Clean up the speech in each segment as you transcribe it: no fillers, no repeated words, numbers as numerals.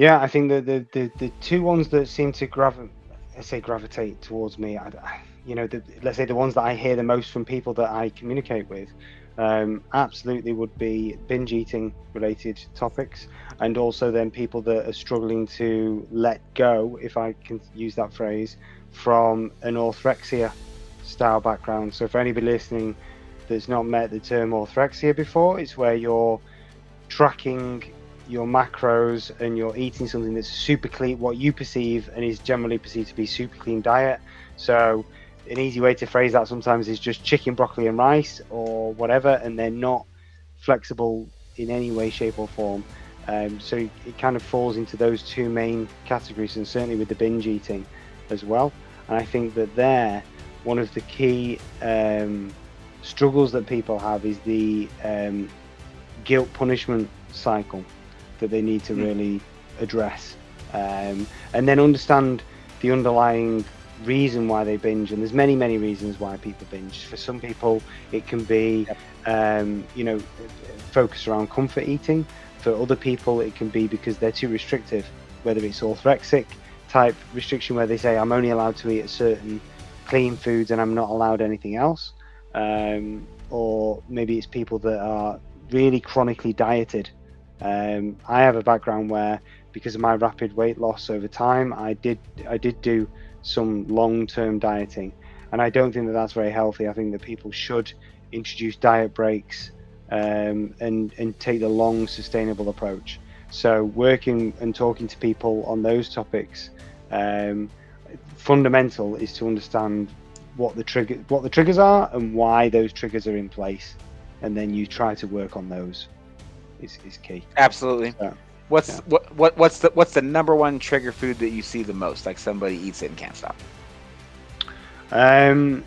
Yeah, I think the two ones that seem to gravitate towards me, let's say the ones that I hear the most from people that I communicate with, absolutely would be binge eating related topics, and also then people that are struggling to let go, if I can use that phrase, from an orthorexia style background. So for anybody listening that's not met the term orthorexia before, it's where you're tracking your macros and you're eating something that's super clean, what you perceive and is generally perceived to be super clean diet. So an easy way to phrase that sometimes is just chicken, broccoli, and rice or whatever, and they're not flexible in any way, shape, or form. So it kind of falls into those two main categories, and certainly with the binge eating as well. And I think that one of the key struggles that people have is the guilt punishment cycle that they need to Mm. really address, and then understand the underlying reason why they binge. And there's many reasons why people binge. For some people it can be Yep. focused around comfort eating. For other people it can be because they're too restrictive, whether it's orthorexic type restriction where they say I'm only allowed to eat a certain clean foods and I'm not allowed anything else, or maybe it's people that are really chronically dieted. I have a background where, because of my rapid weight loss over time, I did do some long-term dieting, and I don't think that that's very healthy. I think that people should introduce diet breaks, and take the long, sustainable approach. So working and talking to people on those topics, um, fundamental is to understand what the triggers are and why those triggers are in place, and then you try to work on those is key. Absolutely. So What's yeah. what's the number one trigger food that you see the most? Like somebody eats it and can't stop. Um,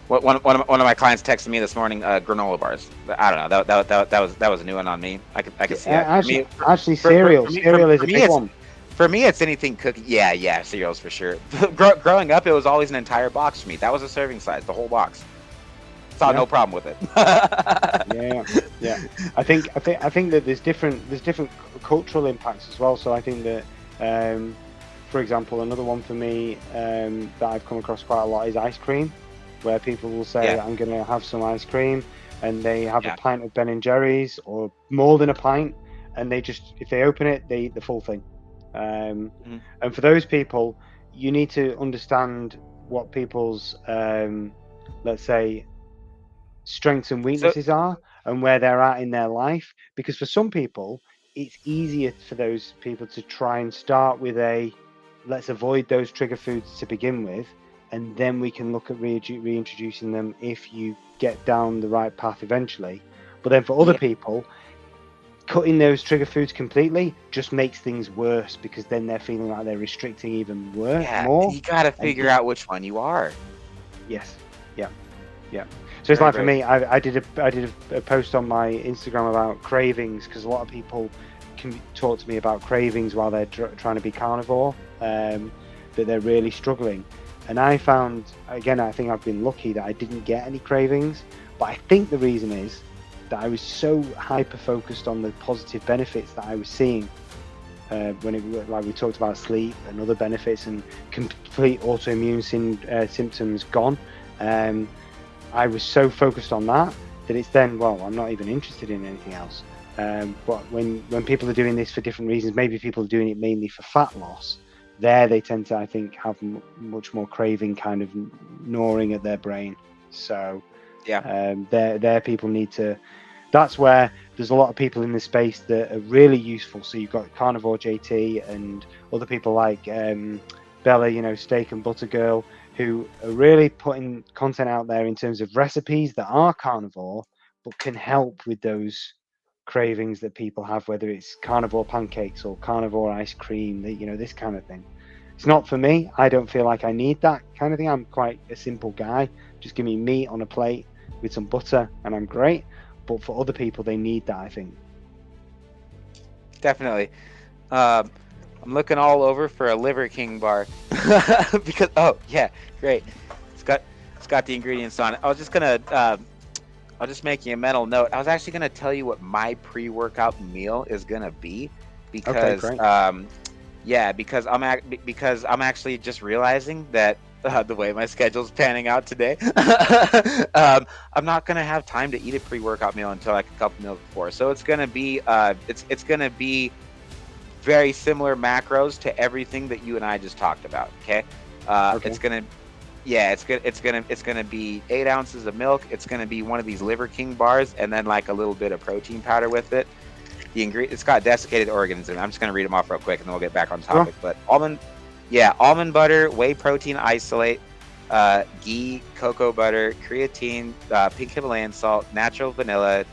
One of my clients texted me this morning, granola bars. I don't know. That was a new one on me. I could see that. For actually, me, actually, for, for, cereal. for me, for, Cereal is for a me, big it's one. for me, it's anything cookie. Yeah, yeah, cereals for sure. Growing up, it was always an entire box for me. That was a serving size, the whole box. Saw Yeah, no problem with it. yeah, yeah. I think that there's different cultural impacts as well. So I think that, for example, another one for me, that I've come across quite a lot is ice cream, where people will say, Yeah, "I'm going to have some ice cream," and they have a yeah, pint of Ben and Jerry's or more than a pint, and they just, if they open it, they eat the full thing. Um, mhm. and for those people, you need to understand what people's, let's say, strengths and So weaknesses are and where they're at in their life. Because for some people, it's easier for those people to try and start with a, let's avoid those trigger foods to begin with, and then we can look at reintroducing them if you get down the right path eventually. But then for other yeah, people, cutting those trigger foods completely just makes things worse, because then they're feeling like they're restricting even yeah, and more. you got to And figure out which one you are. yes, yeah. Yeah. So it's Very like for brave. me, I did a post on my Instagram about cravings, because a lot of people can talk to me about cravings while they're trying to be carnivore, that they're really struggling. And I found, again, I think I've been lucky that I didn't get any cravings, but I think the reason is that I was so hyper focused on the positive benefits that I was seeing, when it, like we talked about sleep and other benefits, and complete autoimmune symptoms gone. Um, I was so focused on that that it's then, well, I'm not even interested in anything else. But when people are doing this for different reasons, maybe people are doing it mainly for fat loss. There, they tend to, I think, have much more craving kind of gnawing at their brain. So Yeah, there people need to. That's where there's a lot of people in this space that are really useful. So you've got Carnivore JT and other people like, Bella, Steak and Butter Girl, who are really putting content out there in terms of recipes that are carnivore, but can help with those cravings that people have, whether it's carnivore pancakes or carnivore ice cream, this kind of thing. It's not for me. I don't feel like I need that kind of thing. I'm quite a simple guy. Just give me meat on a plate with some butter and I'm great. But for other people, they need that, I think. definitely. Um, I'm looking all over for a Liver King bar because yeah, great. It's got it's got the ingredients on it. I'll just make you a mental note. I was actually gonna tell you what my pre-workout meal is gonna be. Okay, because great. yeah, because I'm actually just realizing that the way my schedule's panning out today, I'm not gonna have time to eat a pre-workout meal until like a couple meals before. So it's gonna be it's gonna be very similar macros to everything that you and I just talked about. Okay, it's Okay. gonna yeah, it's gonna be 8 ounces of milk. It's gonna be one of these Liver King bars, and then like a little bit of protein powder with it. The ingredient, it's got desiccated organs in it. I'm just gonna read them off real quick, and then we'll get back on Sure. topic. But almond butter, whey protein isolate, ghee, cocoa butter, creatine, pink Himalayan salt, natural vanilla,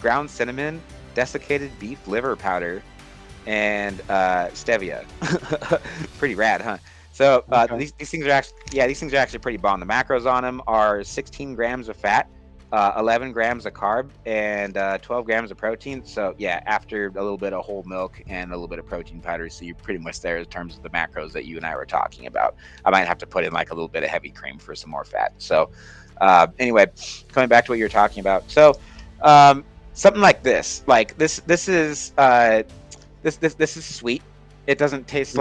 ground cinnamon, desiccated beef liver powder, and stevia. Pretty rad, huh? So Okay. these things are actually these things are actually pretty bomb. The macros on them are 16 grams of fat, 11 grams of carb, and 12 grams of protein. So yeah, after a little bit of whole milk and a little bit of protein powder, so you're pretty much there in terms of the macros that you and I were talking about. I might have to put in like a little bit of heavy cream for some more fat. So anyway, coming back to what you're talking about, so something like this, this is sweet. Hmm. It doesn't taste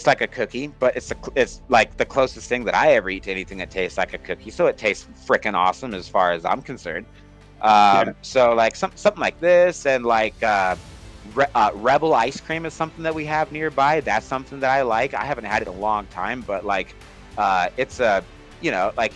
like a cookie, but it's like the closest thing that I ever eat to anything that tastes like a cookie. So it tastes freaking awesome as far as I'm concerned. Yeah. So like something like this, and like Rebel ice cream is something that we have nearby. That's something that I like. I haven't had it in a long time, but like it's a like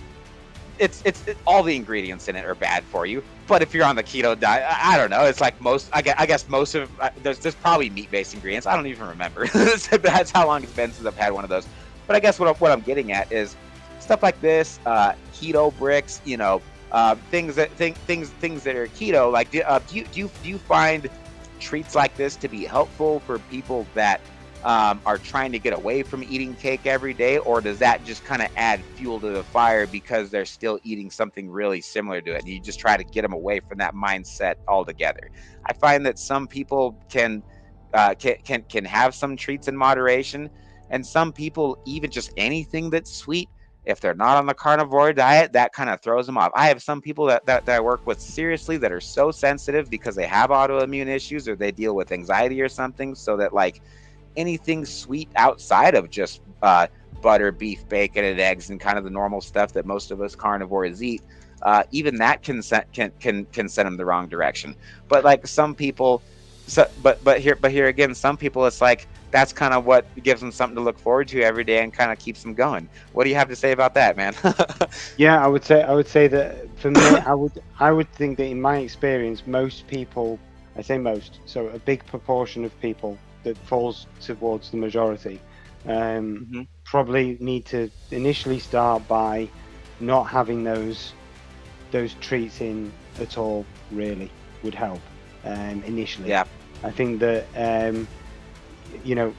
all the ingredients in it are bad for you. But if you're on the keto diet, I don't know. It's like I guess most of there's probably meat based ingredients. I don't even remember. That's how long it's been since I've had one of those. But I guess what I'm getting at is stuff like this, keto bricks. Things that are keto. Like, do you find treats like this to be helpful for people that are trying to get away from eating cake every day, or does that just kind of add fuel to the fire because they're still eating something really similar to it, and you just try to get them away from that mindset altogether? I find that some people can have some treats in moderation, and some people even just anything that's sweet. If they're not on the carnivore diet, that kind of throws them off. I have some people that I work with seriously that are so sensitive because they have autoimmune issues or they deal with anxiety or something, so that like anything sweet outside of just butter, beef, bacon, and eggs, and kind of the normal stuff that most of us carnivores eat, even that can send them the wrong direction. But like some people, but here again, some people, it's like that's kind of what gives them something to look forward to every day and kind of keeps them going. What do you have to say about that, man? Yeah, I would say that for me, I would think that in my experience, most people, I say most, so a big proportion of people that falls towards the majority, Hmm. probably need to initially start by not having those treats in at all. Really would help initially. Yeah. I think that you know,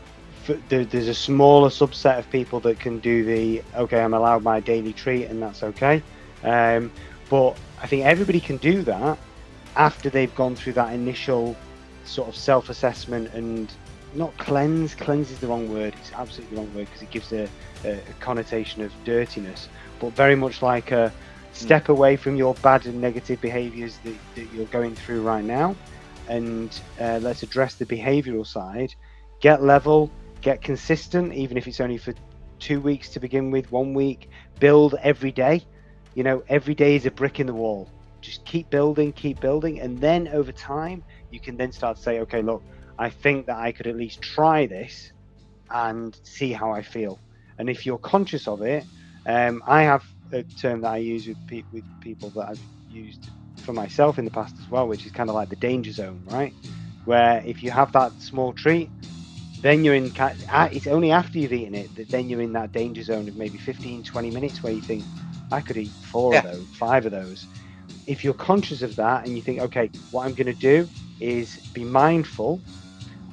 there's a smaller subset of people that can do the okay, I'm allowed my daily treat, and that's okay. Um, but I think everybody can do that after they've gone through that initial sort of self-assessment and not cleanse. Cleanse is the wrong word. It's absolutely the wrong word because it gives a connotation of dirtiness. But very much like a Mm. step away from your bad and negative behaviors that you're going through right now, and let's address the behavioral side. Get level, get consistent, even if it's only for 2 weeks to begin with, 1 week. Build every day. Every day is a brick in the wall. Just keep building, and then over time, you can then start to say, okay, look, I think that I could at least try this and see how I feel. And if you're conscious of it, I have a term that I use with people that I've used for myself in the past as well, which is kind of like the danger zone, right? Where if you have that small treat, then you're in, it's only after you've eaten it that then you're in that danger zone of maybe 15, 20 minutes where you think, I could eat four of Yeah. those, five of those. If you're conscious of that and you think, okay, what I'm going to do is be mindful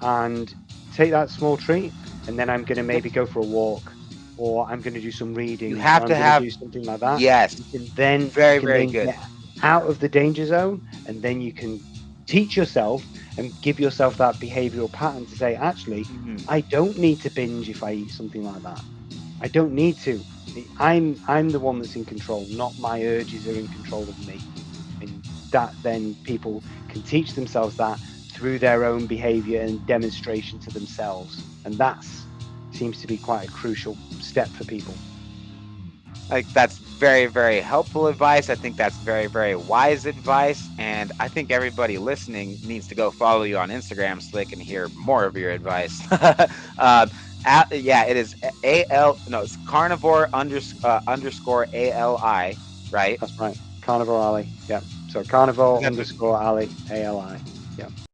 and take that small treat, and then I'm going to Yep. maybe go for a walk, or I'm going to do some You reading, or have I'm to going to have do something like that. yes. You Very, can very then good. get out of the danger zone, and then you can teach yourself and give yourself that behavioral pattern to say, actually, Hmm. I don't need to binge if I eat something like that. I don't need to. I'm the one that's in control, not my urges are in control of me. And that then people can teach themselves that through their own behavior and demonstration to themselves. And that's seems to be quite a crucial step for people. Like that's very, very helpful advice. I think that's very, very wise advice. And I think everybody listening needs to go follow you on Instagram so they can hear more of your advice. Yeah, it is no, it's carnivore underscore ALI, right? That's right. Carnivore Ali. Yeah. So Is carnivore that underscore Ali, ALI. Yeah.